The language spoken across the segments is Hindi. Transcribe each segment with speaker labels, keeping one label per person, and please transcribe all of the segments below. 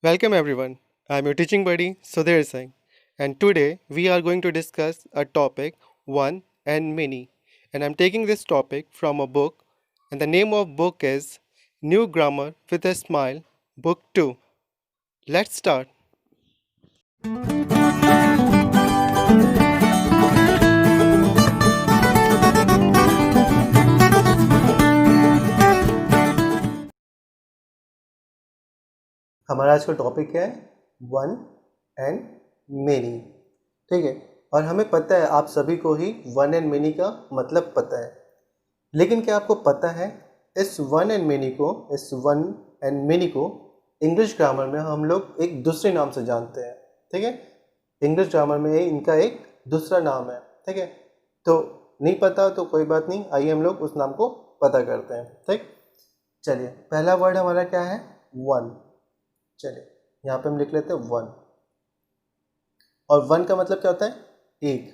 Speaker 1: Welcome everyone. I'm your teaching buddy Sudhir Singh, and today we are going to discuss a topic one and many. And I'm taking this topic from a book, and the name of book is New Grammar with a Smile, Book 2. Let's start. हमारा आज का टॉपिक है वन एंड मेनी। ठीक है, और हमें पता है आप सभी को ही वन एंड मेनी का मतलब पता है, लेकिन क्या आपको पता है इस वन एंड मेनी को इंग्लिश ग्रामर में हम लोग एक दूसरे नाम से जानते हैं। ठीक है, इंग्लिश ग्रामर में इनका एक दूसरा नाम है। ठीक है, तो नहीं पता तो कोई बात नहीं, आइए हम लोग उस नाम को पता करते हैं। ठीक, चलिए पहला वर्ड हमारा क्या है? वन। चलिए यहाँ पे हम लिख लेते हैं वन। और वन का मतलब क्या होता है? एक।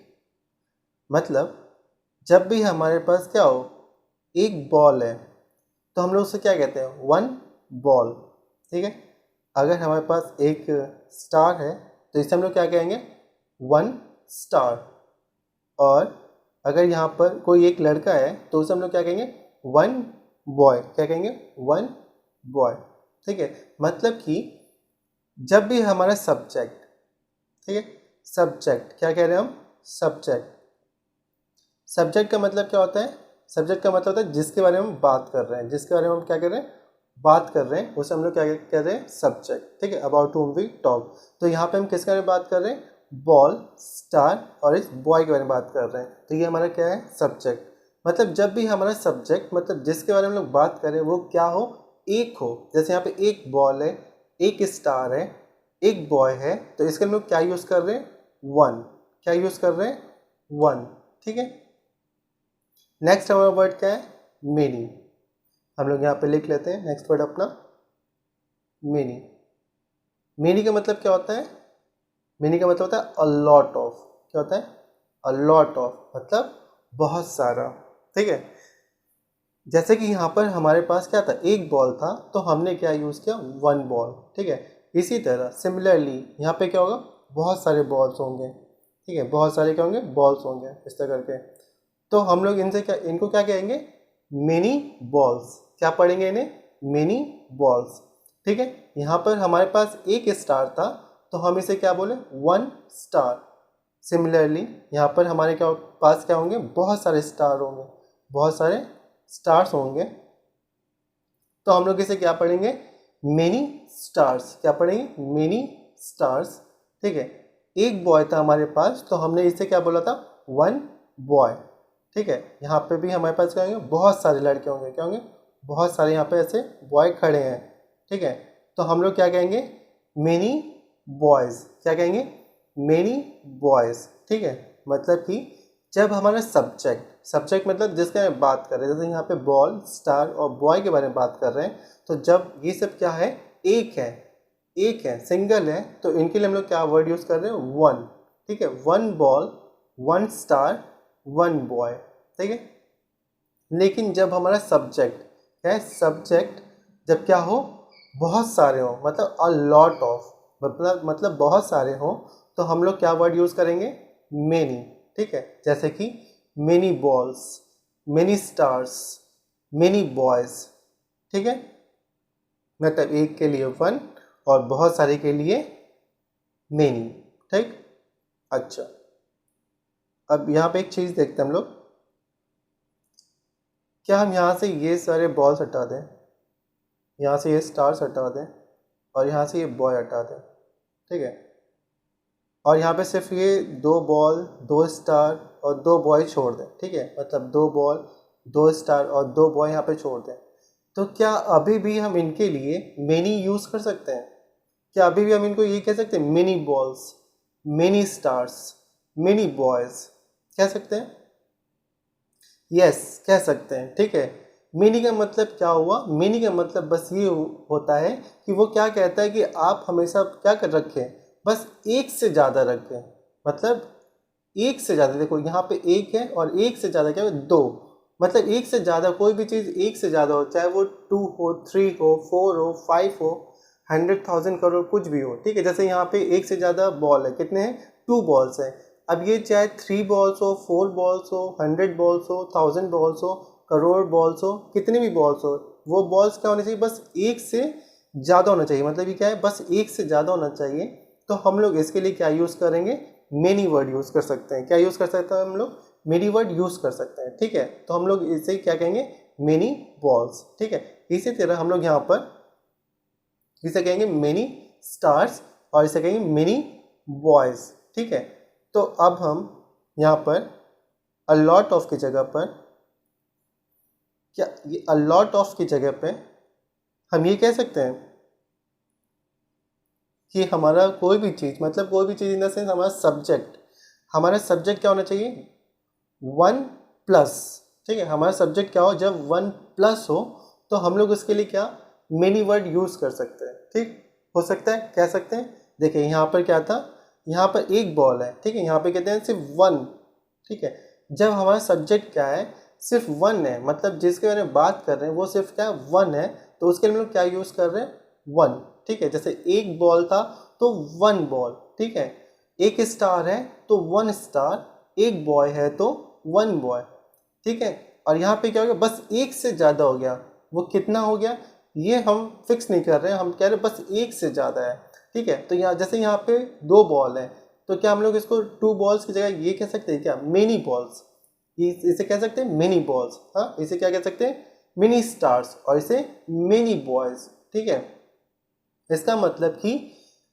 Speaker 1: मतलब जब भी हमारे पास क्या हो, एक बॉल है, तो हम लोग उसे क्या कहते हैं? One ball. ठीक है, अगर हमारे पास एक स्टार है तो इसे हम लोग क्या कहेंगे? One star. और अगर यहाँ पर कोई एक लड़का है तो उसे हम लोग क्या कहेंगे? One boy. क्या कहेंगे? One boy. ठीक है, मतलब कि जब भी हमारा सब्जेक्ट, ठीक है, सब्जेक्ट क्या कह रहे हैं हम? सब्जेक्ट। सब्जेक्ट का मतलब क्या होता है? सब्जेक्ट का मतलब होता है जिसके बारे में हम बात कर रहे हैं, जिसके बारे में हम क्या कर रहे हैं? बात कर रहे हैं, उसे हम लोग क्या कह रहे हैं? सब्जेक्ट। ठीक है, अबाउट whom वी टॉक। तो यहाँ पे हम किसके बारे में बात कर रहे हैं? बॉल, स्टार और इस बॉय के बारे में बात कर रहे हैं। तो ये हमारा क्या है? सब्जेक्ट। मतलब जब भी हमारा सब्जेक्ट, मतलब जिसके बारे में हम लोग बात करें, वो क्या हो? एक हो। जैसे यहाँ पे एक बॉल है, एक स्टार है, एक बॉय है, तो इसके हम लोग क्या यूज़ कर रहे हैं? वन। क्या यूज़ कर रहे हैं? वन। ठीक है, नेक्स्ट हमारा वर्ड क्या है? मेनी। हम लोग यहाँ पे लिख लेते हैं नेक्स्ट वर्ड अपना, मेनी। मेनी का मतलब क्या होता है? मेनी का मतलब होता है अ लॉट ऑफ। क्या होता है? अ लॉट ऑफ, मतलब बहुत सारा। ठीक है, जैसे कि यहाँ पर हमारे पास क्या था? एक बॉल था, तो हमने क्या यूज़ किया? One ball. ठीक है, इसी तरह सिमिलरली यहाँ पे क्या होगा? बहुत सारे बॉल्स होंगे। ठीक है, बहुत सारे क्या होंगे? बॉल्स होंगे, इस तरह करके। तो हम लोग इनसे क्या, इनको क्या कहेंगे? Many balls. क्या पढ़ेंगे इन्हें? Many balls. ठीक है, यहाँ पर हमारे पास एक स्टार था, तो हम इसे क्या बोले? One star. सिमिलरली यहाँ पर हमारे क्या पास क्या होंगे? बहुत सारे स्टार होंगे, बहुत सारे स्टार्स होंगे, तो हम लोग इसे क्या पढ़ेंगे? Many stars. क्या पढ़ेंगे? Many stars. ठीक है, एक बॉय था हमारे पास, तो हमने इसे क्या बोला था? One boy. ठीक है, यहाँ पे भी हमारे पास क्या होंगे? बहुत सारे लड़के होंगे। क्या होंगे? बहुत सारे यहाँ पे ऐसे बॉय खड़े हैं। ठीक है, तो हम लोग क्या कहेंगे? Many boys. क्या कहेंगे? Many boys. ठीक है, मतलब कि जब हमारा सब्जेक्ट, सब्जेक्ट मतलब जिसके बारे में बात कर रहे हैं, जैसे यहाँ पे बॉल, स्टार और बॉय के बारे में बात कर रहे हैं, तो जब ये सब क्या है? एक है, एक है, सिंगल है, तो इनके लिए हम लोग क्या वर्ड यूज़ कर रहे हैं? वन। ठीक है, one ball, one star, one boy. ठीक है, लेकिन जब हमारा सब्जेक्ट क्या है? सब्जेक्ट जब क्या हो? बहुत सारे हो, मतलब अ लॉट ऑफ, मतलब बहुत सारे हो, तो हम लोग क्या वर्ड यूज़ करेंगे? मेनी। ठीक है, जैसे कि many balls, many stars, many boys. ठीक है, मतलब एक के लिए वन और बहुत सारे के लिए मेनी। ठीक, अच्छा, अब यहाँ पे एक चीज़ देखते हैं हम लोग। क्या हम यहाँ से ये सारे बॉल्स हटा दें, यहाँ से ये स्टार्स हटा दें और यहाँ से ये बॉय हटा दें? ठीक है, और यहाँ पे सिर्फ ये दो बॉल, दो स्टार और दो बॉय छोड़ दें। ठीक है, मतलब दो बॉल, दो स्टार और दो बॉय यहाँ पे छोड़ दें, तो क्या अभी भी हम इनके लिए मेनी यूज़ कर सकते हैं? क्या अभी भी हम इनको ये कह सकते हैं? Many balls, many stars, many boys कह सकते हैं? यस, कह सकते हैं। ठीक है, मेनी का मतलब क्या हुआ? मेनी का मतलब बस ये होता है कि वो क्या कहता है कि आप हमेशा क्या कर रखें? बस एक से ज़्यादा रखें। मतलब एक से ज़्यादा, देखो यहाँ पे एक है और एक से ज़्यादा क्या है? दो। मतलब एक से ज़्यादा कोई भी चीज़ एक से ज़्यादा हो, चाहे वो टू हो, थ्री हो, फोर हो, फाइव हो, 100,000 करोड़ कुछ भी हो, ठीक है। जैसे यहाँ पे एक से ज़्यादा बॉल है, कितने हैं, 2 बॉल्स हैं। अब ये चाहे 3 बॉल्स हो, 4 बॉल्स हो, 100 बॉल्स हो, 1000 बॉल्स हो, करोड़ बॉल्स हो, कितने भी बॉल्स हो, वो बॉल्स क्या होने चाहिए, बस एक से ज़्यादा होना चाहिए। मतलब ये क्या है, बस एक से ज़्यादा होना चाहिए। तो हम लोग इसके लिए क्या यूज़ करेंगे, मेनी वर्ड यूज़ कर सकते हैं। क्या यूज़ कर सकते हैं हम लोग, मेनी वर्ड यूज़ कर सकते हैं, ठीक है। तो हम लोग इसे क्या कहेंगे, मेनी बॉल्स, ठीक है। इसी तरह हम लोग यहाँ पर इसे कहेंगे मेनी स्टार्स और इसे कहेंगे मेनी बॉयज़, ठीक है। तो अब हम यहाँ पर अ लॉट ऑफ की जगह पर क्या, ये अ लॉट ऑफ की जगह पे हम ये कह सकते हैं कि हमारा कोई भी चीज़, मतलब कोई भी चीज़ इन द सेंस हमारा सब्जेक्ट क्या होना चाहिए, 1 प्लस, ठीक है। हमारा सब्जेक्ट क्या हो, जब 1 प्लस हो तो हम लोग उसके लिए क्या, मेनी वर्ड यूज़ कर सकते हैं, ठीक हो सकता है, कह सकते हैं। देखिए यहाँ पर क्या था, यहाँ पर एक बॉल है, ठीक है, यहाँ पे कहते हैं सिर्फ 1, ठीक है। जब हमारा सब्जेक्ट क्या है, सिर्फ 1 है, मतलब जिसके बारे में बात कर रहे हैं वो सिर्फ क्या 1 है, तो उसके लिए हम लोग क्या यूज़ कर रहे हैं, 1, ठीक है। जैसे एक बॉल था तो 1 बॉल, ठीक है। एक स्टार है तो 1 स्टार, एक बॉय है तो 1 बॉय, ठीक है। और यहाँ पे क्या हो गया, बस एक से ज़्यादा हो गया, वो कितना हो गया ये हम फिक्स नहीं कर रहे हैं, हम कह रहे हैं बस एक से ज़्यादा है, ठीक है। तो यहाँ जैसे यहाँ पे 2 बॉल है, तो क्या हम लोग इसको 2 बॉल्स की जगह ये कह सकते हैं क्या, मेनी बॉल्स, इसे कह सकते हैं मेनी बॉल्स, हाँ। इसे क्या कह सकते हैं, मिनी स्टार्स, और इसे मेनी बॉयज़, ठीक है। इसका मतलब कि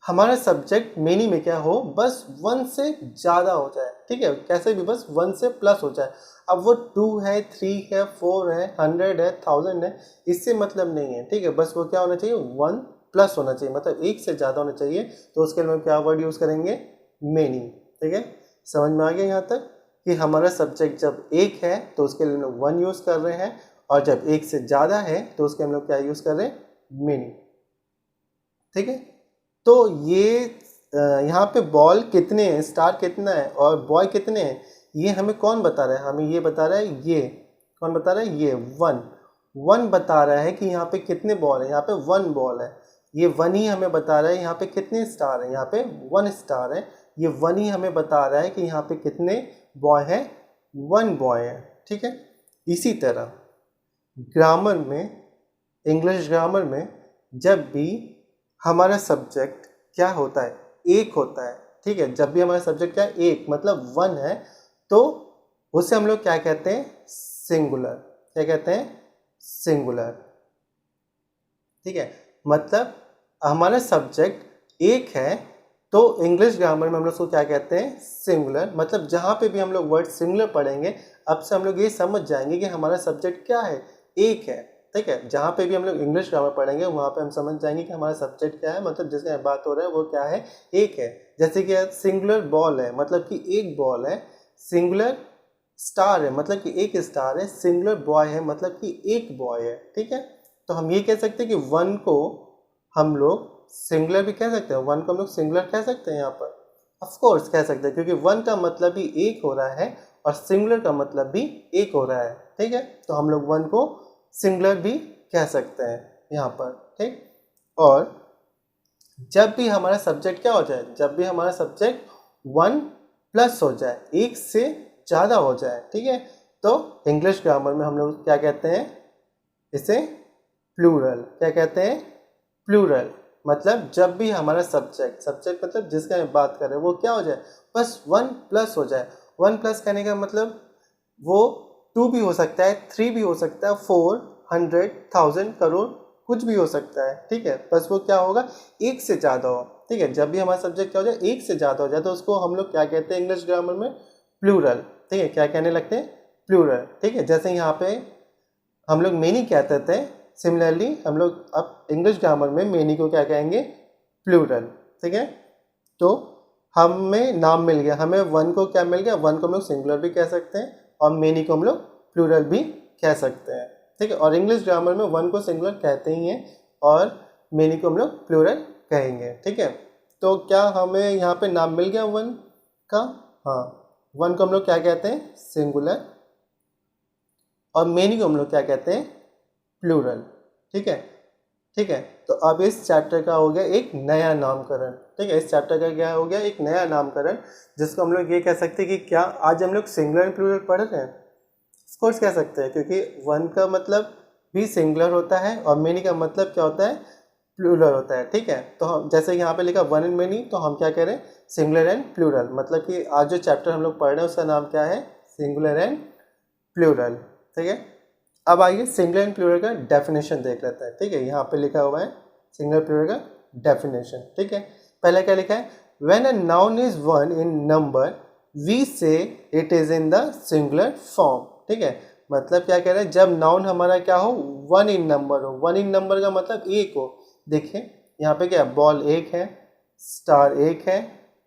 Speaker 1: हमारा सब्जेक्ट मेनी में क्या हो, बस 1 से ज़्यादा हो जाए, ठीक है। कैसे भी बस 1 से प्लस हो जाए। अब वो 2 है, 3 है, 4 है, 100 है, 1000 है, इससे मतलब नहीं है, ठीक है। बस वो क्या होना चाहिए, 1 प्लस होना चाहिए, मतलब एक से ज़्यादा होना चाहिए। तो उसके लिए हम क्या वर्ड यूज़ करेंगे, मेनी, ठीक है। समझ में आ गया यहाँ तक कि हमारा सब्जेक्ट जब एक है तो उसके लिए हम लोग 1 यूज़ कर रहे हैं, और जब एक से ज़्यादा है तो उसके हम लोग क्या यूज़ कर रहे हैं, मेनी, ठीक है। तो ये यहाँ पे बॉल कितने हैं, स्टार कितना है और बॉय कितने हैं, ये हमें कौन बता रहा है, हमें ये बता रहा है, ये कौन बता रहा है, ये 1 बता रहा है कि यहाँ पे कितने बॉल है, यहाँ पे 1 बॉल है। ये 1 ही हमें बता रहा है यहाँ पे कितने स्टार है, यहाँ पे 1 स्टार है। ये 1 ही हमें बता रहा है कि यहाँ पे कितने बॉय हैं, 1 बॉय है, ठीक है। इसी तरह ग्रामर में, इंग्लिश ग्रामर में जब भी हमारा सब्जेक्ट क्या होता है, एक होता है, ठीक है। जब भी हमारा सब्जेक्ट क्या है, एक मतलब 1 है, तो उसे हम लोग क्या कहते हैं, सिंगुलर। क्या कहते हैं, सिंगुलर, ठीक है। मतलब हमारा सब्जेक्ट एक है तो इंग्लिश ग्रामर में हम लोग उसको क्या कहते हैं, सिंगुलर। मतलब जहाँ पे भी हम लोग वर्ड सिंगुलर पढ़ेंगे, अब से हम लोग ये समझ जाएंगे कि हमारा सब्जेक्ट क्या है, एक है, ठीक है। जहाँ पे भी हम लोग इंग्लिश ग्रामर पढ़ेंगे वहाँ पे हम समझ जाएंगे कि हमारा सब्जेक्ट क्या है, मतलब जिसके बात हो रहा है वो क्या है, एक है। जैसे कि सिंगुलर बॉल है, मतलब कि एक बॉल है। सिंगुलर स्टार है, मतलब कि एक स्टार है। सिंगुलर बॉय है, मतलब कि एक बॉय है, ठीक है। तो हम ये कह सकते हैं कि 1 को हम लोग सिंगुलर भी कह सकते हैं, 1 को हम लोग सिंगुलर कह सकते हैं यहाँ पर, ऑफ कोर्स कह सकते हैं, क्योंकि 1 का मतलब भी एक हो रहा है और सिंगुलर का मतलब भी एक हो रहा है, ठीक है। तो हम लोग 1 को सिंगुलर भी कह सकते हैं यहाँ पर, ठीक। और जब भी हमारा सब्जेक्ट क्या हो जाए, जब भी हमारा सब्जेक्ट 1 प्लस हो जाए, एक से ज़्यादा हो जाए, ठीक है, तो इंग्लिश ग्रामर में हम लोग क्या कहते हैं, इसे प्लूरल। क्या कहते हैं, प्लूरल। मतलब जब भी हमारा सब्जेक्ट मतलब जिसका हम बात कर रहे हैं वो क्या हो जाए, बस 1 प्लस हो जाए। 1 प्लस कहने का मतलब वो 2 भी हो सकता है, 3 भी हो सकता है, 4, 100, 1000, करोड़ कुछ भी हो सकता है, ठीक है। बस वो क्या होगा, एक से ज़्यादा हो, ठीक है। जब भी हमारा सब्जेक्ट क्या हो जाए, एक से ज़्यादा हो जाए, तो उसको हम लोग क्या कहते हैं इंग्लिश ग्रामर में, प्लूरल, ठीक है। क्या कहने लगते हैं, प्लूरल, ठीक है। जैसे यहाँ पे हम लोग मेनी कहते थे, सिमिलरली हम लोग अब इंग्लिश ग्रामर में मेनी को क्या कहेंगे, प्लूरल, ठीक है। तो हमें नाम मिल गया, हमें 1 को क्या मिल गया, 1 को हम लोग सिंगुलर भी कह सकते हैं और मेनी को हम लोग प्लूरल भी कह सकते हैं, ठीक है। और इंग्लिश ग्रामर में 1 को सिंगुलर कहते ही हैं और मेनी को हम लोग प्लूरल कहेंगे, ठीक है। तो क्या हमें यहाँ पे नाम मिल गया 1 का, हाँ। 1 को हम लोग क्या कहते हैं, सिंगुलर, और मेनी को हम लोग क्या कहते हैं, प्लूरल, ठीक है। ठीक है। तो अब इस चैप्टर का हो गया एक नया नामकरण, ठीक है। इस चैप्टर का क्या हो गया, एक नया नामकरण, जिसको हम लोग ये कह सकते हैं कि क्या आज हम लोग सिंगुलर एंड प्लूरल पढ़ रहे हैं, ऑफकोर्स कह सकते हैं, क्योंकि वन का मतलब भी सिंगुलर होता है और मेनी का मतलब क्या होता है, प्लूरल होता है, ठीक है। तो हम जैसे यहाँ पे लिखा वन एंड मेनी, तो हम क्या कह रहे हैं, सिंगुलर एंड प्लूरल, मतलब कि आज जो चैप्टर हम लोग पढ़ रहे हैं उसका नाम क्या है, सिंगुलर एंड प्लूरल, ठीक है। अब आइए सिंगुलर एंड प्लूरल का डेफिनेशन देख लेते हैं, ठीक है। यहाँ पे लिखा हुआ है सिंगुलर प्लूरल का डेफिनेशन, ठीक है। पहले क्या लिखा है, when a noun is one in number we say it is in the singular form, ठीक है। मतलब क्या कह रहे हैं, जब नाउन हमारा क्या हो, वन इन नंबर हो। वन इन नंबर का मतलब एक हो। देखिए यहाँ पे क्या है, बॉल एक है, स्टार एक है,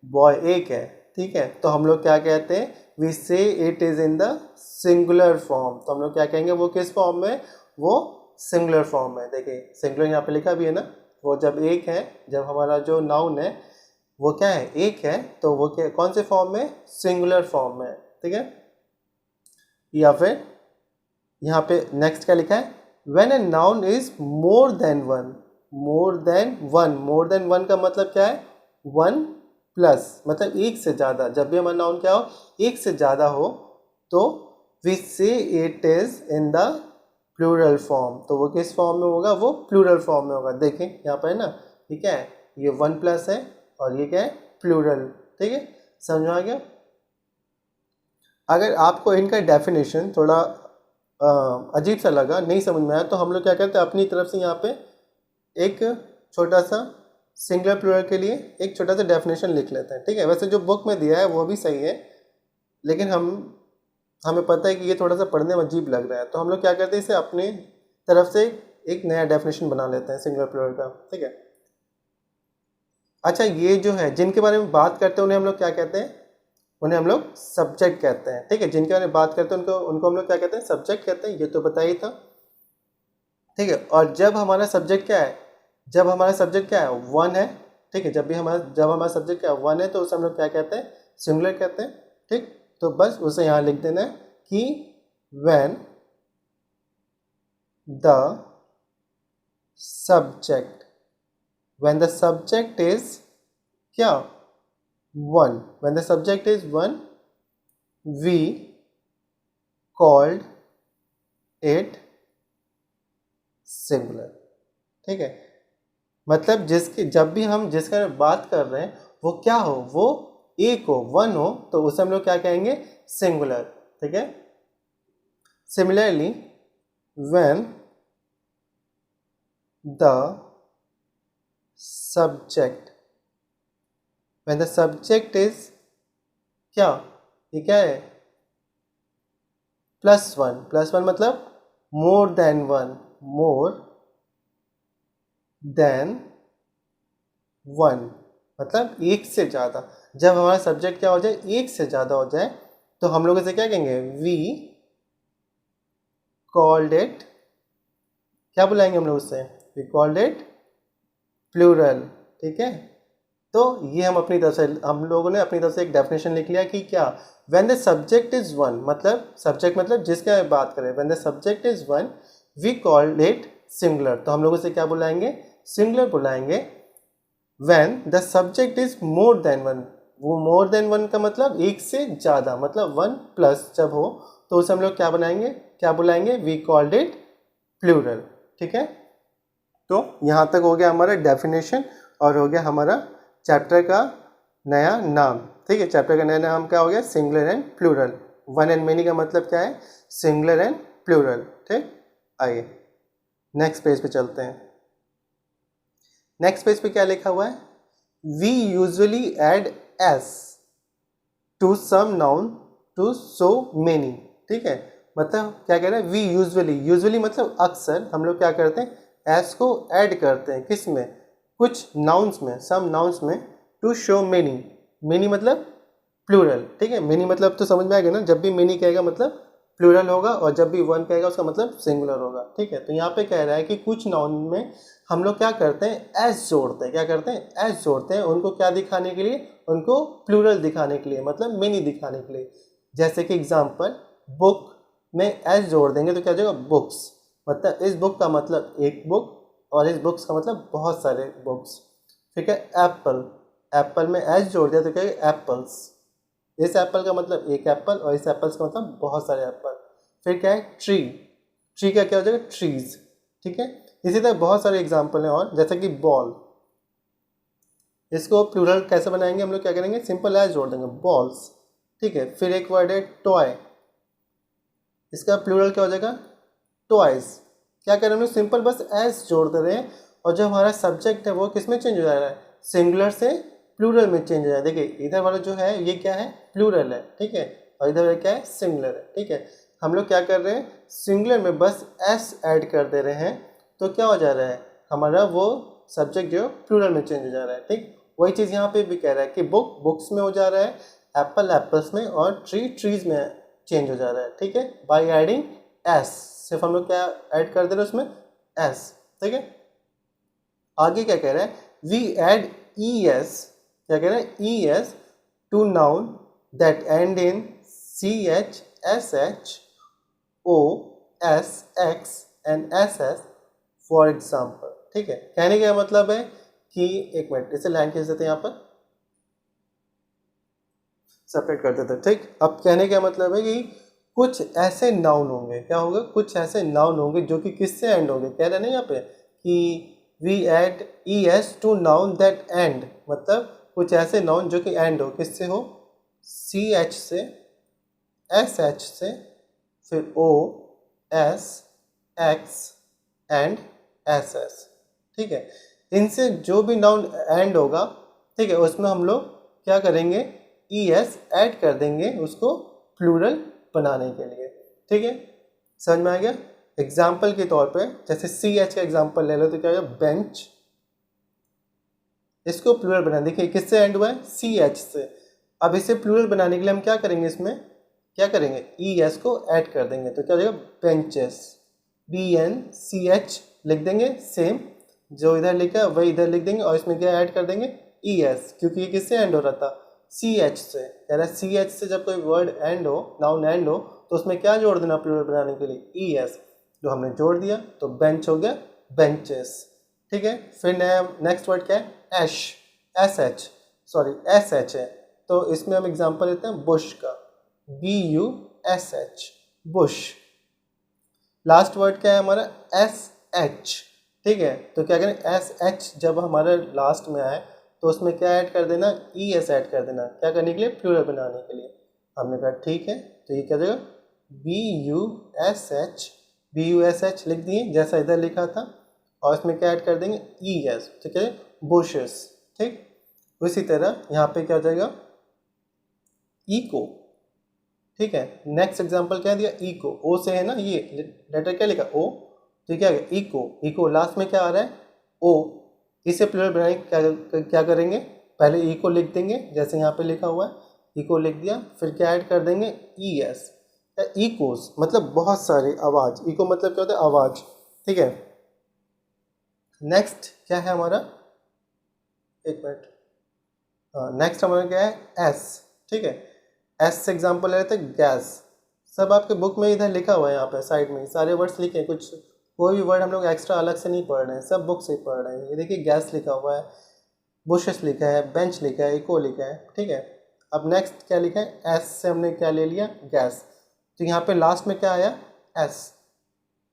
Speaker 1: बॉय एक है, ठीक है। तो हम लोग क्या कहते हैं, we say it is in the singular form. तो हम लोग क्या कहेंगे, वो किस फॉर्म में, वो सिंगुलर फॉर्म में। देखिए सिंगुलर यहाँ पे लिखा भी है ना, वो जब एक है, जब हमारा जो नाउन है वो क्या है, एक है, तो वो क्या, कौन से फॉर्म में, सिंगुलर फॉर्म में, ठीक है। या फिर यहाँ पे नेक्स्ट क्या लिखा है, when a noun is more than one. More than one, more than one का मतलब क्या है, वन प्लस, मतलब एक से ज़्यादा। जब भी हमारा नाउन क्या हो, एक से ज़्यादा हो, तो we say it is in the plural form. तो वो किस फॉर्म में होगा, वो प्लूरल फॉर्म में होगा। देखें यहाँ पर है ना, ये क्या है, ये वन प्लस है और ये क्या है, प्लूरल, ठीक है। समझ में आ गया। अगर आपको इनका डेफिनेशन थोड़ा अजीब सा लगा, नहीं समझ में आया, तो हम लोग क्या करते हैं, अपनी तरफ से यहाँ पे एक छोटा सा सिंगुलर प्लूरल के लिए एक छोटा सा डेफिनेशन लिख लेते हैं, ठीक है। वैसे जो बुक में दिया है वो भी सही है, लेकिन हमें पता है कि ये थोड़ा सा पढ़ने में अजीब लग रहा है, तो हम लोग क्या करते हैं, इसे अपनी तरफ से एक नया डेफिनेशन बना लेते हैं सिंगुलर प्लूरल का, ठीक है। अच्छा, ये जो है जिनके बारे में बात करते हैं उन्हें हम लोग क्या कहते हैं, उन्हें हम लोग सब्जेक्ट कहते हैं, ठीक है। जिनके बारे में बात करते हैं उनको हम लोग क्या कहते हैं, सब्जेक्ट कहते हैं। ये तो पता ही था, ठीक है। और जब हमारा सब्जेक्ट क्या है, जब हमारा सब्जेक्ट क्या है, वन है, ठीक है। जब हमारा सब्जेक्ट क्या है, वन है, तो उसे हम लोग क्या कहते हैं, सिंगुलर कहते हैं, ठीक। तो बस उसे यहाँ लिख देना है कि when the subject, when the subject is क्या, one, when the subject is one we called it singular, ठीक है। मतलब जब भी हम जिसके बारे में बात कर रहे हैं वो क्या हो, वो एक हो, वन हो, तो उसे हम लोग क्या कहेंगे, सिंगुलर, ठीक है। Similarly when the subject, when the subject is क्या, ये क्या है, प्लस वन। प्लस वन मतलब मोर देन वन, मोर देन वन मतलब एक से ज़्यादा। जब हमारा सब्जेक्ट क्या हो जाए, एक से ज़्यादा हो जाए, तो हम लोग इसे क्या कहेंगे, वी कॉल्ड इट, क्या बुलाएंगे हम लोग उससे, वी कॉल्ड इट प्लूरल, ठीक है। तो ये हम लोगों ने अपनी तरफ से एक डेफिनेशन लिख लिया कि क्या, when the subject is one, मतलब सब्जेक्ट मतलब जिसका बात करें, when the subject is one we called it singular. तो हम लोग उसे क्या बुलाएंगे, सिंगुलर बुलाएंगे। When the subject is more than one, वो मोर देन वन का मतलब एक से ज़्यादा, मतलब वन प्लस जब हो, तो उसे हम लोग क्या बनाएंगे, क्या बुलाएंगे, वी कॉल्ड इट प्लूरल, ठीक है। तो यहाँ तक हो गया हमारा डेफिनेशन और हो गया हमारा चैप्टर का नया नाम, ठीक है। चैप्टर का नया नाम क्या हो गया, singular and plural. One and many का मतलब क्या है, सिंगुलर एंड प्लूरल, ठीक। आइए नेक्स्ट पेज पे चलते हैं। नेक्स्ट पेज पे क्या लिखा हुआ है, we usually add S to some noun to so many, ठीक है। मतलब क्या कह रहे हैं, वी यूजुअली मतलब अक्सर हम लोग क्या करते हैं, एस को ऐड करते हैं, किस में, कुछ नाउन्स में, सम नाउन्स में, टू शो मेनी। मेनी मतलब प्लूरल, ठीक है। मेनी मतलब तो समझ में आएगा ना, जब भी मेनी कहेगा मतलब प्लूरल होगा और जब भी वन कहेगा उसका मतलब सिंगुलर होगा, ठीक है। तो यहाँ पे कह रहा है कि कुछ नाउन में हम लोग क्या करते हैं, एस जोड़ते हैं। क्या करते हैं, एस जोड़ते हैं, उनको क्या दिखाने के लिए, उनको प्लूरल दिखाने के लिए, मतलब मेनी दिखाने के लिए। जैसे कि एग्जाम्पल, बुक में एस जोड़ देंगे तो क्या हो जाएगा, बुक्स, मतलब इस बुक का मतलब एक बुक और इस बुक्स का मतलब बहुत सारे बुक्स। ठीक है, एप्पल, एप्पल में एच जोड़ दिया तो क्या है एप्पल्स। इस एप्पल का मतलब एक एप्पल और इस एप्पल्स का मतलब बहुत सारे एप्पल। फिर क्या है ट्री, ट्री का क्या हो जाएगा ट्रीज। ठीक है, इसी तरह बहुत सारे एग्जाम्पल हैं और जैसे कि बॉल, इसको प्लूरल कैसे बनाएंगे हम लोग, क्या करेंगे सिंपल एज जोड़ देंगे बॉल्स। ठीक है, फिर एक वर्ड है टॉय, इसका प्लूरल क्या हो जाएगा टॉयज। क्या करें हम लोग सिंपल बस एस जोड़ दे रहे हैं और जो हमारा सब्जेक्ट है वो किस में चेंज हो जा रहा है, सिंगुलर से प्लूरल में चेंज हो रहा है। देखिए इधर वाला जो है ये क्या है प्लूरल है, ठीक है, और इधर वाला क्या है सिंगुलर है। ठीक है, हम लोग क्या कर रहे हैं सिंगुलर में बस एस ऐड कर दे रहे हैं तो क्या हो जा रहा है हमारा वो सब्जेक्ट जो प्लूरल में चेंज हो जा रहा है। ठीक, वही चीज़ यहाँ पे भी कह रहा है कि बुक बुक्स में हो जा रहा है, एप्पल एप्पल्स में और ट्री ट्रीज में चेंज हो जा रहा है। ठीक है, बाय एडिंग एस, सिर्फ हम लोग क्या ऐड कर दे रहे हैं उसमें एस। ठीक है, आगे क्या कह रहा है वी एड ई एस, क्या कह रहा है E S to noun that end in C H S H O S X and S S for example. ठीक है, कहने का मतलब है कि एक मिनट इसे लाइन खींच देते हैं यहाँ पर, सेपरेट कर देते हैं। ठीक, अब कहने का मतलब है कि कुछ ऐसे नाउन होंगे, क्या होगा कुछ ऐसे नाउन होंगे जो कि किससे एंड होंगे, कह रहे हैं ना यहाँ पे कि we add E S to noun that end, मतलब कुछ ऐसे नाउन जो कि एंड हो, किससे हो सी एच से, एस एच से, फिर O S X and S S. ठीक है, इनसे जो भी नाउन एंड होगा, ठीक है, उसमें हम लोग क्या करेंगे ई एस ऐड कर देंगे उसको प्लूरल बनाने के लिए। ठीक है, समझ में आ गया। एग्जाम्पल के तौर पे जैसे सी एच का एग्जाम्पल ले लो तो क्या होगा बेंच, इसको प्लूरल बना, देखिए किससे एंड हुआ है सी एच से। अब इसे प्लूरल बनाने के लिए हम क्या करेंगे, इसमें क्या करेंगे ई एस को ऐड कर देंगे तो क्या हो जाएगा benches, B N C H लिख देंगे, सेम जो इधर लिखा है वही इधर लिख देंगे और इसमें क्या ऐड कर देंगे ई एस, क्योंकि ये किससे एंड हो रहा था सी एच से। कह रहा है सी एच से जब कोई वर्ड एंड हो, नाउन एंड हो, तो उसमें क्या जोड़ देना प्लूरल बनाने के लिए ई एस, जो हमने जोड़ दिया तो बेंच हो गया बेंचेस। ठीक है, फिर नया नेक्स्ट वर्ड क्या है ash, S H sorry S H है, तो इसमें हम एग्जांपल लेते हैं बुश का, B U S H bush. Last word क्या है हमारा एस एच। ठीक है, तो क्या करें एस एच जब हमारे लास्ट में आए तो उसमें क्या ऐड कर देना ई एस ऐड कर देना, क्या करने के लिए प्लूरल बनाने के लिए। हमने कहा ठीक है, तो ये क्या जाएगा B U S H, B U S H लिख दिए जैसा इधर लिखा था और इसमें क्या ऐड कर देंगे ई एस, तो क्या है बुशेस। ठीक, उसी तरह यहाँ पे क्या हो जाएगा इको। ठीक है, नेक्स्ट एग्जांपल क्या दिया इको, ओ से है ना ये लेटर क्या लिखा ओ, तो क्या है इको, इको लास्ट में क्या आ रहा है ओ, इसे प्लूरल बनाने क्या करेंगे पहले ई को लिख देंगे जैसे यहाँ पे लिखा हुआ है, ई को लिख दिया फिर क्या ऐड कर देंगे ई एस, इकोस मतलब बहुत सारी आवाज़, इको मतलब क्या होता है आवाज़। ठीक है, नेक्स्ट क्या है हमारा एक मिनट, नेक्स्ट हमारा क्या है एस। ठीक है, एस से एग्जाम्पल ले लेते हैं गैस, सब आपके बुक में इधर लिखा हुआ है, यहाँ पे साइड में सारे वर्ड्स लिखे हैं, कुछ कोई भी वर्ड हम लोग एक्स्ट्रा अलग से नहीं पढ़ रहे हैं, सब बुक से ही पढ़ रहे हैं। ये देखिए गैस लिखा हुआ है, बुशेस लिखा है, बेंच लिखा है, इको लिखा है। ठीक है, अब नेक्स्ट क्या लिखा है एस से हमने क्या ले लिया गैस, तो यहाँ पे लास्ट में क्या आया एस,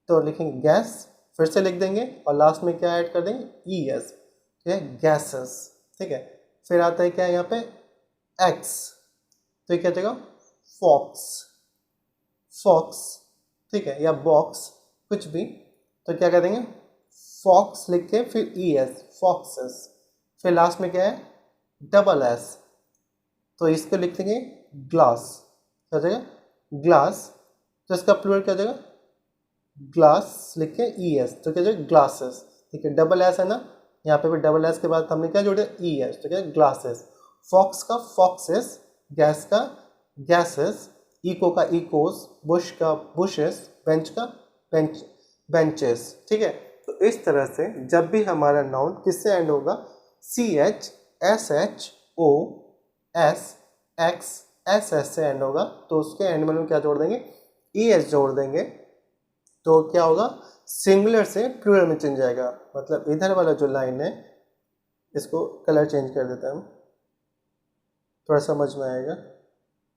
Speaker 1: तो लिखेंगे गैस, फिर से लिख देंगे और लास्ट में क्या ऐड कर देंगे ई एस, ठीक है गैसेस। ठीक है, फिर आता है क्या यहाँ पे एक्स, तो ये क्या जाएगा फॉक्स, फॉक्स। ठीक है, या बॉक्स कुछ भी, तो क्या कर देंगे फॉक्स लिख के फिर ई एस फॉक्सेस, फिर लास्ट में क्या है डबल एस, तो इसको लिख देंगे ग्लास, क्या हो जाएगा ग्लास, तो इसका प्लूरल क्या हो जाएगा ग्लास लिख के ई एस, तो क्या हो जाएगा ग्लासेस। ठीक है, डबल एस है ना, यहाँ पे भी डबल एस के बाद हमने क्या जोड़ा ई एस, तो क्या ग्लासेस, फॉक्स का फॉक्सेस, गैस का गैसेस, इको का इकोस, बुश का बुशेस, बेंच का बेंच बेंचेस। ठीक है, तो इस तरह से जब भी हमारा नाउन किससे एंड होगा C H S H O S X S S से एंड होगा, तो उसके एंड में हम क्या जोड़ देंगे ई एस जोड़ देंगे, तो क्या होगा, सिंगुलर से प्लूरल में चेंज जाएगा। मतलब इधर वाला जो लाइन है इसको कलर चेंज कर देते हैं हम, थोड़ा समझ में आएगा।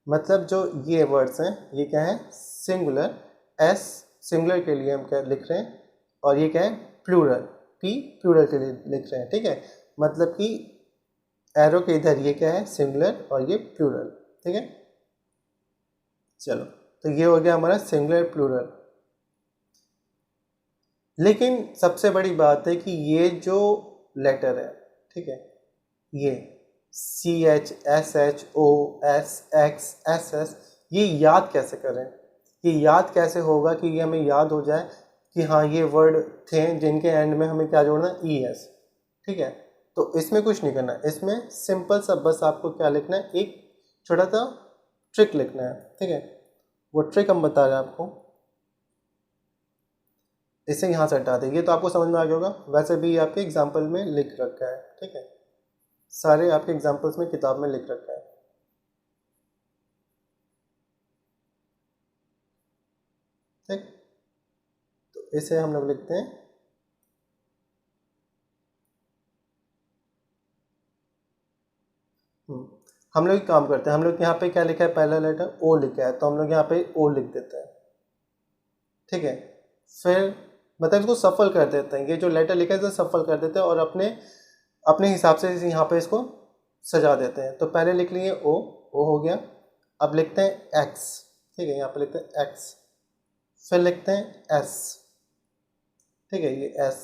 Speaker 1: मतलब जो ये वर्ड्स हैं ये क्या है, सिंगुलर, एस सिंगुलर के लिए हम क्या लिख रहे हैं, और ये क्या है, प्लूरल, पी प्लूरल के लिए लिख रहे हैं। ठीक है, मतलब कि एरो के इधर ये क्या है, सिंगुलर, और ये प्लूरल। ठीक है, चलो तो ये हो गया हमारा सिंगुलर प्लूरल। लेकिन सबसे बड़ी बात है कि ये जो लेटर है, ठीक है, ये CHSHOSXSS, ये याद कैसे करें, ये याद कैसे होगा कि ये हमें याद हो जाए कि हाँ ये वर्ड थे जिनके एंड में हमें क्या जोड़ना है, ES। ठीक है, तो इसमें कुछ नहीं करना, इसमें सिंपल सा बस आपको क्या लिखना है, एक छोटा सा ट्रिक लिखना है। ठीक है, वो ट्रिक हम बता रहे हैं आपको। इसे यहाँ से हटा दें, ये तो आपको समझ में आ गया होगा, वैसे भी आपके एग्जाम्पल में लिख रखा है। ठीक है, सारे आपके एग्जाम्पल्स में किताब में लिख रखा है। ठीक, तो इसे हम लोग लिखते हैं हम लोग एक काम करते हैं, हम लोग यहाँ पे क्या लिखा है, पहला लेटर O लिखा है, तो हम लोग यहाँ पे O लिख देते हैं। ठीक है, फिर मतलब इसको सफल कर देते हैं, ये जो लेटर लिखा है इसे सफल कर देते हैं और अपने अपने हिसाब से यहाँ पे इसको सजा देते हैं। तो पहले लिख लिए O हो गया। अब लिखते हैं X। ठीक है, यहाँ पे लिखते हैं X, फिर लिखते हैं S। ठीक है, ये S,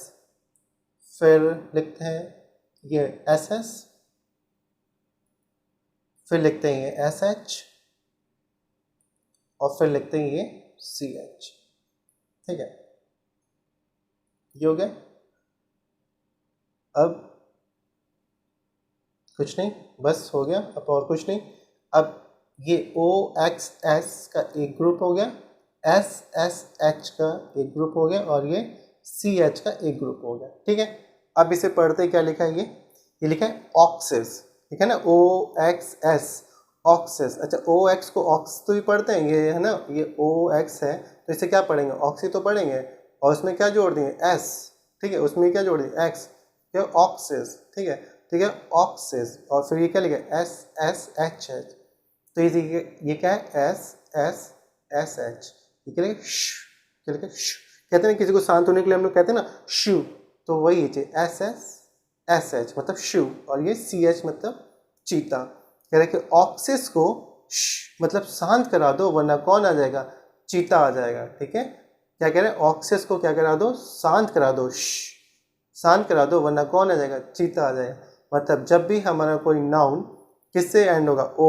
Speaker 1: फिर लिखते हैं ये SS, फिर लिखते हैं ये SH, और फिर लिखते हैं ये CH। ठीक है, ये हो गया। अब कुछ नहीं, बस हो गया, अब और कुछ नहीं। अब ये OXS का एक ग्रुप हो गया, SSH का एक ग्रुप हो गया, और ये CH का एक ग्रुप हो गया। ठीक है, अब इसे पढ़ते क्या लिखा है, ये लिखा है ऑक्सेस। ठीक है ना, OXS, ऑक्सेस। अच्छा, OX को ऑक्स तो भी पढ़ते हैं, ये है ना, ये OX है, तो इसे क्या पढ़ेंगे, ऑक्सी तो पढ़ेंगे, और उसमें क्या जोड़ देंगे, S। ठीक है, उसमें क्या जोड़ देंगे, X, क्या ऑक्सेस। ठीक है, ठीक है, ऑक्सेस, और फिर ये क्या लिखा है, SSHH। तो ये क्या है, SSSH। ये क्या लिखा, क्या लिखा, कहते हैं किसी को शांत होने के लिए हम लोग कहते हैं ना शू, तो वही चीज SSSH मतलब शू, और ये CH मतलब चीता। कह रहे कि ऑक्सिस को मतलब शांत करा दो, वरना कौन आ जाएगा, चीता आ जाएगा। ठीक है, क्या कह रहे हैं, ऑक्सिस को क्या करा दो, शांत करा दो, शांत करा दो, वरना कौन आ जाएगा, चीता आ जाएगा। मतलब जब भी हमारा कोई नाउन किससे एंड होगा, O,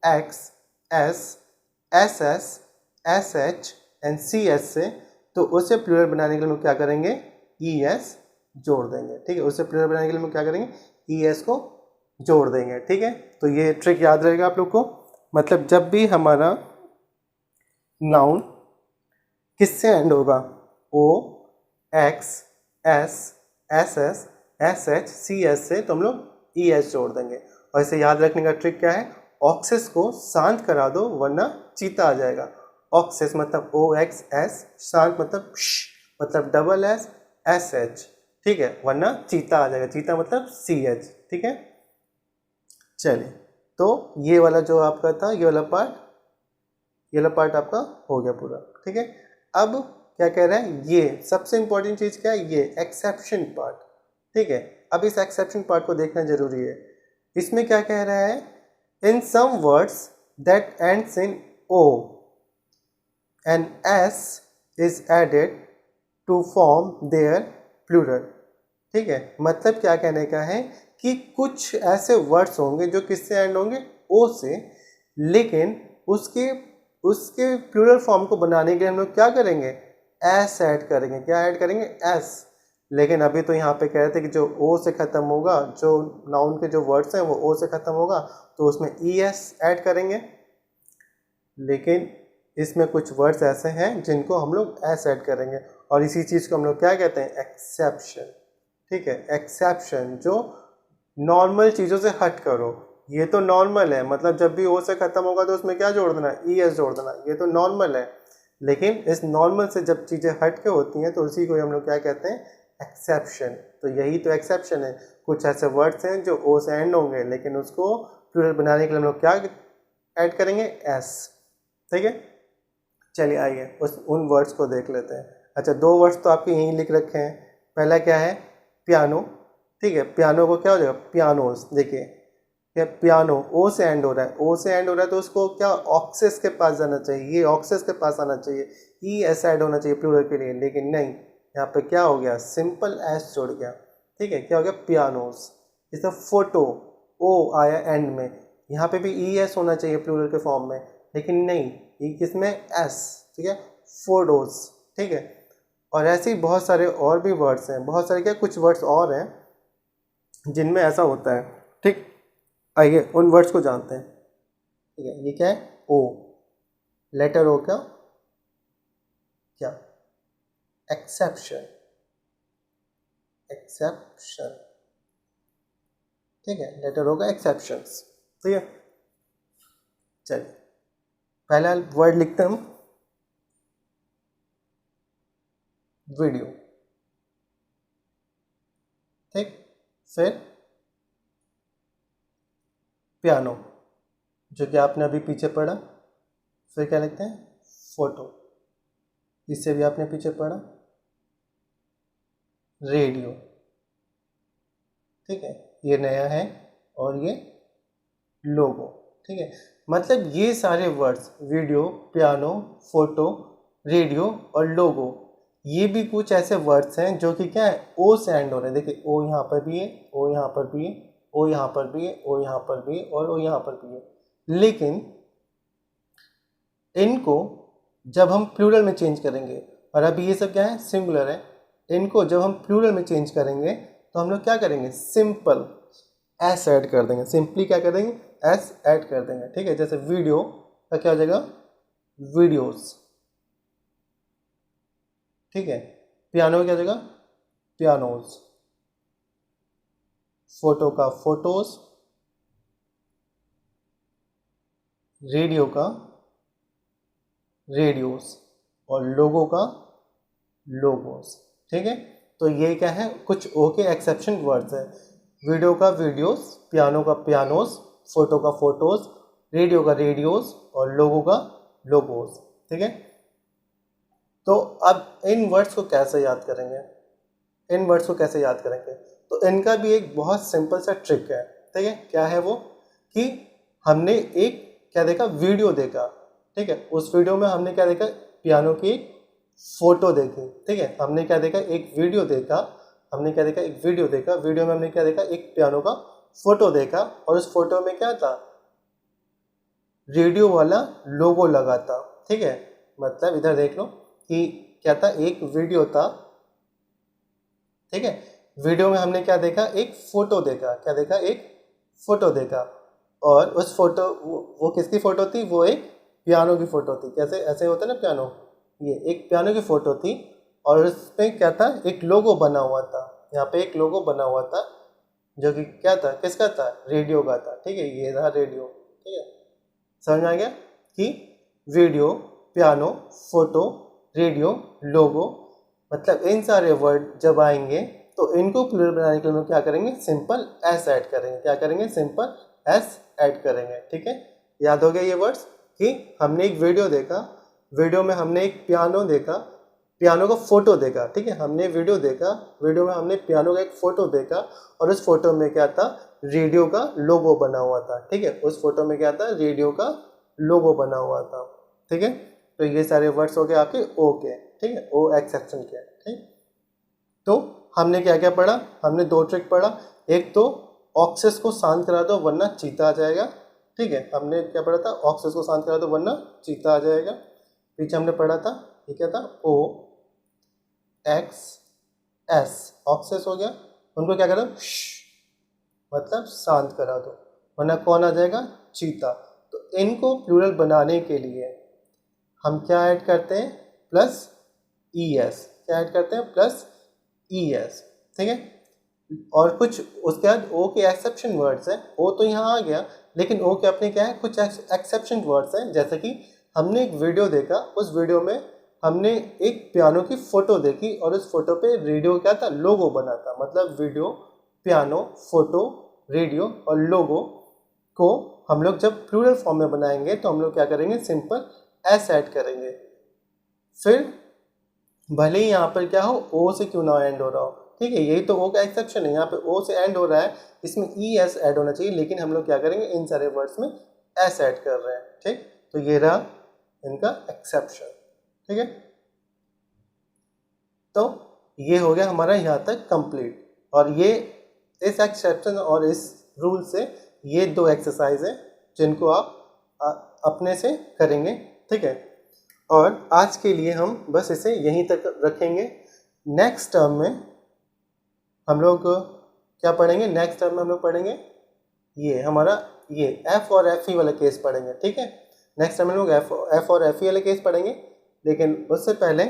Speaker 1: X, S, SS, SH and CS से, तो उसे प्लूरल बनाने के लिए हम क्या करेंगे, ES जोड़ देंगे। ठीक है, उसे प्लूरल बनाने के लिए हम क्या करेंगे, ES को जोड़ देंगे। ठीक है, तो ये ट्रिक याद रहेगा आप लोग को। मतलब जब भी हमारा नाउन किससे एंड होगा, O, X, S, SS, SH, CS से, तो हम लोग ES जोड़ देंगे। और इसे याद रखने का ट्रिक क्या है, ऑक्सिस को शांत करा दो, वरना चीता आ जाएगा। ऑक्सिस मतलब OXS, शांत मतलब मतलब डबल S, SH। ठीक है, वरना चीता आ जाएगा, चीता मतलब CH। ठीक है, चलिए, तो ये वाला जो आपका था, ये वाला पार्ट आपका हो गया पूरा। ठीक है, अब क्या कह रहा है, ये सबसे इंपॉर्टेंट चीज क्या है, ये एक्सेप्शन पार्ट। ठीक है, अब इस एक्सेप्शन पार्ट को देखना जरूरी है। इसमें क्या कह रहा है, in some words that ends in O and S is added to form their plural. ठीक है, मतलब क्या कहने का है कि कुछ ऐसे वर्ड्स होंगे जो किससे एंड होंगे, O से, लेकिन उसके उसके प्लूरल फॉर्म को बनाने के लिए हम लोग क्या करेंगे, S ऐड करेंगे। क्या ऐड करेंगे, S। लेकिन अभी तो यहाँ पे कह रहे थे कि जो O से ख़त्म होगा, जो नाउन के जो वर्ड्स हैं वो O से ख़त्म होगा, तो उसमें ES ऐड करेंगे। लेकिन इसमें कुछ वर्ड्स ऐसे हैं जिनको हम लोग S ऐड करेंगे, और इसी चीज़ को हम लोग क्या कहते हैं, एक्सेप्शन। ठीक है, एक्सेप्शन, जो नॉर्मल चीज़ों से हट करो। ये तो नॉर्मल है, मतलब जब भी O से ख़त्म होगा तो उसमें क्या जोड़ देना, ES जोड़ देना, ये तो नॉर्मल है। लेकिन इस नॉर्मल से जब चीज़ें हट के होती हैं तो उसी को हम लोग क्या कहते हैं, एक्सेप्शन। तो यही तो एक्सेप्शन है, कुछ ऐसे वर्ड्स हैं जो ओ से एंड होंगे लेकिन उसको प्लूरल बनाने के लिए हम लोग क्या ऐड करेंगे, एस। ठीक है, चलिए आइए उन वर्ड्स को देख लेते हैं। अच्छा, 2 वर्ड्स तो आपके यहीं लिख रखे हैं। पहला क्या है, पियानो। ठीक है, पियानो को क्या हो जाएगा, पियानोस। देखिए क्या, पियानो ओ से एंड हो रहा है, ओ से एंड हो रहा है तो उसको क्या ऑक्सेस के पास जाना चाहिए, ये ऑक्सेस के पास आना चाहिए, ई एस ऐड होना चाहिए प्लूरल के लिए, लेकिन नहीं, यहाँ पे क्या हो गया, सिंपल एस जुड़ गया। ठीक है, क्या हो गया, पियानोस। इसे फोटो, ओ आया एंड में, यहाँ पे भी ई एस होना चाहिए प्लूरल के फॉर्म में, लेकिन नहीं, ई किस में, एस। ठीक है, फोटोज। ठीक है, और ऐसे ही बहुत सारे और भी वर्ड्स हैं, बहुत सारे क्या, कुछ वर्ड्स और हैं जिनमें ऐसा होता है। ठीक, आइए उन वर्ड्स को जानते हैं। ठीक है, ये क्या है, ओ, लेटर ओ का क्या, एक्सेप्शन, एक्सेप्शन। ठीक है, लेटर ओ का एक्सेप्शंस। ठीक है, चलिए पहला वर्ड लिखते हैं हम, वीडियो। ठीक, फिर पियानो, जो कि आपने अभी पीछे पढ़ा। फिर क्या लिखते हैं, फोटो, इससे भी आपने पीछे पढ़ा। रेडियो, ठीक है, ये नया है, और ये लोगो। ठीक है, मतलब ये सारे words, video, piano, photo, radio और लोगो, ये भी कुछ ऐसे वर्ड्स हैं जो कि क्या है, ओ से एंड हो रहे हैं। देखिए, ओ यहाँ पर भी है, ओ यहाँ पर भी है, ओ यहाँ पर भी है, ओ यहाँ पर भी है, और ओ यहाँ पर भी है। लेकिन इनको जब हम प्लूरल में चेंज करेंगे, और अभी ये सब क्या है, सिंगुलर है, इनको जब हम प्लूरल में चेंज करेंगे तो हम लोग क्या करेंगे, सिंपल एस ऐड कर देंगे। सिंपली क्या कर देंगे, एस ऐड कर देंगे। ठीक है, जैसे वीडियो का क्या हो जाएगा, वीडियोस। ठीक है, पियानो का क्या हो जाएगा, पियानोज। फोटो का फोटोज, रेडियो का रेडियोस, और लोगो का लोगोस। ठीक है, तो ये क्या है, कुछ ओ के एक्सेप्शन वर्ड्स है। वीडियो का वीडियोस, पियानो का पियानोस, फोटो का फोटोज, रेडियो का रेडियोस, और लोगो का लोगोस। ठीक है, तो अब इन वर्ड्स को कैसे याद करेंगे, इन वर्ड्स को कैसे याद करेंगे, तो इनका भी एक बहुत सिंपल सा ट्रिक है। ठीक है, क्या है वो, कि हमने एक क्या देखा, वीडियो देखा। ठीक है, उस वीडियो में हमने क्या देखा, पियानो की एक फोटो देखी। ठीक है, हमने क्या देखा, एक वीडियो देखा, हमने क्या देखा, एक वीडियो देखा, वीडियो में हमने क्या देखा, एक पियानो का फोटो देखा, और उस फोटो में क्या था, रेडियो वाला लोगो लगा था। ठीक है, मतलब इधर देख लो कि क्या था, एक वीडियो था। ठीक है, वीडियो में हमने क्या देखा, एक फोटो देखा, क्या देखा, एक फोटो देखा, और उस फोटो, वो किसकी फोटो थी, वो एक पियानो की फोटो थी। कैसे, ऐसे होता है ना पियानो, ये एक पियानो की फोटो थी, और उसमें क्या था, एक लोगो बना हुआ था। यहाँ पे एक लोगो बना हुआ था जो कि क्या था, किसका था, रेडियो का था। ठीक है, ये रहा रेडियो। ठीक है, समझ में आ गया कि वीडियो, पियानो, फोटो, रेडियो, लोगो, मतलब इन सारे वर्ड जब आएंगे तो इनको प्लूरल बनाने के लिए हम क्या करेंगे, सिंपल एस ऐड करेंगे। क्या करेंगे, सिंपल एस ऐड करेंगे। ठीक है, याद हो गया ये वर्ड्स, कि हमने एक वीडियो देखा, वीडियो में हमने एक पियानो देखा, पियानो का फोटो देखा। ठीक है, हमने वीडियो देखा, वीडियो में हमने पियानो का एक फोटो देखा, और उस फोटो में क्या था, रेडियो का लोगो बना हुआ था। ठीक है, उस फोटो में क्या था, रेडियो का लोगो बना हुआ था। ठीक है, तो ये सारे वर्ड्स हो गए आपके ओ के। ठीक है, ओ एक्सेप्शन के। ठीक, तो हमने क्या क्या पढ़ा, हमने 2 ट्रिक पढ़ा। एक तो ऑक्सेस को शांत करा दो वरना चीता आ जाएगा। ठीक है, हमने क्या पढ़ा था, ऑक्सेस को शांत करा दो वरना चीता आ जाएगा। पीछे हमने पढ़ा था, ये क्या था, ओ एक्स एस, ऑक्सेस हो गया, उनको क्या करो, मतलब शांत करा दो वरना कौन आ जाएगा, चीता। तो इनको प्लूरल बनाने के लिए हम क्या ऐड करते हैं, प्लस ई एस। क्या ऐड करते हैं, प्लस ई एस। ठीक है, और कुछ उसके बाद ओ के एक्सेप्शन वर्ड्स हैं। ओ तो यहाँ आ गया, लेकिन ओ के अपने क्या है, कुछ एक्सेप्शन वर्ड्स हैं, जैसे कि हमने एक वीडियो देखा, उस वीडियो में हमने एक पियानो की फ़ोटो देखी और उस फोटो पे रेडियो क्या था, लोगो बना था। मतलब वीडियो, पियानो, फोटो, रेडियो और लोगो को हम लोग जब प्लूरल फॉर्म में बनाएंगे तो हम लोग क्या करेंगे, सिंपल एस ऐड करेंगे। फिर भले ही यहाँ पर क्या हो, ओ से क्यों ना एंड हो रहा हो, ठीक है, यही तो ओ का एक्सेप्शन है। यहाँ पे ओ से एंड हो रहा है, इसमें ई एस ऐड होना चाहिए, लेकिन हम लोग क्या करेंगे, इन सारे वर्ड्स में एस ऐड कर रहे हैं। ठीक, तो ये रहा इनका एक्सेप्शन। ठीक है, तो ये हो गया हमारा यहाँ तक कंप्लीट। और ये इस एक्सेप्शन और इस रूल से ये 2 एक्सरसाइज है जिनको आप अपने से करेंगे। ठीक है, और आज के लिए हम बस इसे यहीं तक रखेंगे। नेक्स्ट टर्म में हम लोग क्या पढ़ेंगे, नेक्स्ट टर्म में हम लोग पढ़ेंगे ये हमारा ये एफ और एफ ई वाला केस पढ़ेंगे। ठीक है, नेक्स्ट टाइम हम लोग एफ और एफ ई वाले केस पढ़ेंगे, लेकिन उससे पहले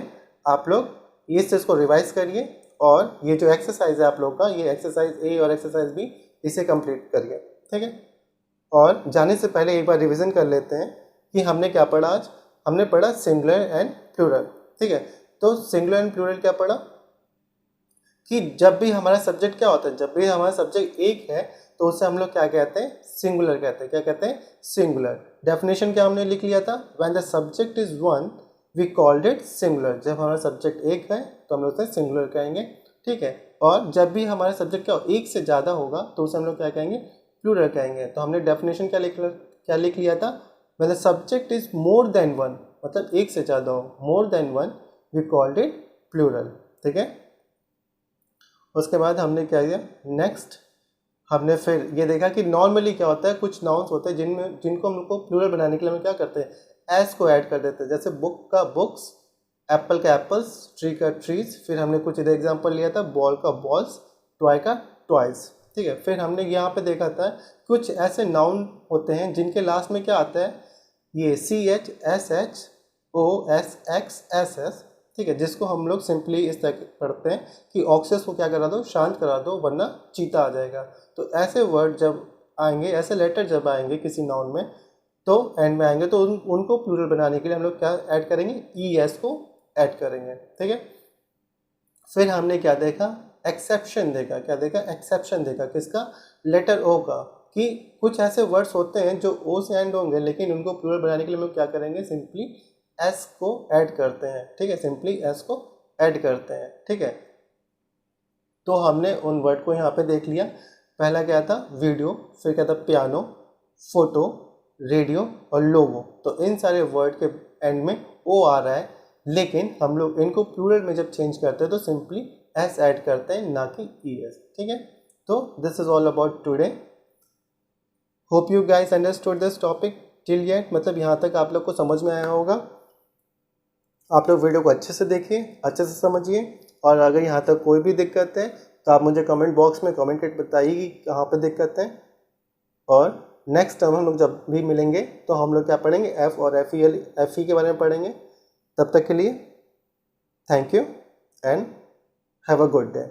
Speaker 1: आप लोग इस चीज़ को रिवाइज करिए और ये जो एक्सरसाइज है आप लोग का, ये एक्सरसाइज ए और एक्सरसाइज बी, इसे कंप्लीट करिए। ठीक है, और जाने से पहले एक बार रिवीजन कर लेते हैं कि हमने क्या पढ़ा आज। हमने पढ़ा सिंगुलर एंड प्लूरल। ठीक है, तो सिंगुलर एंड प्लूरल क्या पढ़ा कि जब भी हमारा सब्जेक्ट क्या होता है, जब भी हमारा सब्जेक्ट एक है तो उसे हम लोग क्या कहते हैं, सिंगुलर कहते हैं। क्या कहते हैं, सिंगुलर। डेफिनेशन क्या हमने लिख लिया था, when the subject is one we called it singular. जब हमारा सब्जेक्ट एक है तो हम लोग उसे सिंगुलर कहेंगे। ठीक है, और जब भी हमारा सब्जेक्ट क्या एक से ज़्यादा होगा तो उसे हम लोग क्या कहेंगे, प्लूरल कहेंगे। तो हमने डेफिनेशन क्या लिख लिया था, when the subject is more than one, मतलब एक से ज़्यादा हो, more than one, we called it plural. ठीक है, उसके बाद हमने क्या किया, नेक्स्ट हमने फिर ये देखा कि नॉर्मली क्या होता है, कुछ नाउन्स होते हैं जिनको हम लोग को प्लूरल बनाने के लिए हम क्या करते हैं, एस को ऐड कर देते हैं। जैसे बुक का बुक्स, एप्पल का एप्पल्स, ट्री का ट्रीज। फिर हमने कुछ इधर एग्जांपल लिया था, बॉल का बॉल्स, टॉय का टॉयज। ठीक है, फिर हमने यहाँ पे देखा था कुछ ऐसे नाउन होते हैं जिनके लास्ट में क्या आता है, ये CHSHOSXSS। ठीक है, जिसको हम लोग सिंपली इस तरह पढ़ते हैं कि ऑक्सेस को क्या करा दो, शांत करा दो, वरना चीता आ जाएगा। तो ऐसे वर्ड जब आएंगे, ऐसे लेटर जब आएंगे किसी नाउन में, तो एंड में आएंगे, तो उनको प्लूरल बनाने के लिए हम लोग क्या ऐड करेंगे, ES को ऐड करेंगे। ठीक है, फिर हमने क्या देखा, एक्सेप्शन देखा। क्या देखा, एक्सेप्शन देखा, किसका, लेटर O का, कि कुछ ऐसे वर्ड्स होते हैं जो O से एंड होंगे, लेकिन उनको प्लूरल बनाने के लिए हम लोग क्या करेंगे, सिंपली S को ऐड करते हैं। ठीक है, सिंपली S को ऐड करते हैं। ठीक है, तो हमने उन वर्ड को यहाँ पे देख लिया। पहला क्या था, वीडियो, फिर क्या था, पियानो, फोटो, रेडियो और लोगो। तो इन सारे वर्ड के एंड में O आ रहा है, लेकिन हम लोग इनको प्लूरल में जब चेंज करते हैं तो सिंपली S ऐड करते हैं, ना कि ES। ठीक है, तो this is all about today. Hope you guys understood this topic till yet. मतलब यहाँ तक आप लोग को समझ में आया होगा। आप लोग वीडियो को अच्छे से देखिए, अच्छे से समझिए, और अगर यहाँ तक कोई भी दिक्कत है तो आप मुझे कमेंट बॉक्स में कमेंट करके बताइए कि कहाँ पे दिक्कत है। और नेक्स्ट टाइम हम लोग जब भी मिलेंगे तो हम लोग क्या पढ़ेंगे, एफ और एफ ई के बारे में पढ़ेंगे। तब तक के लिए thank you and have a good day.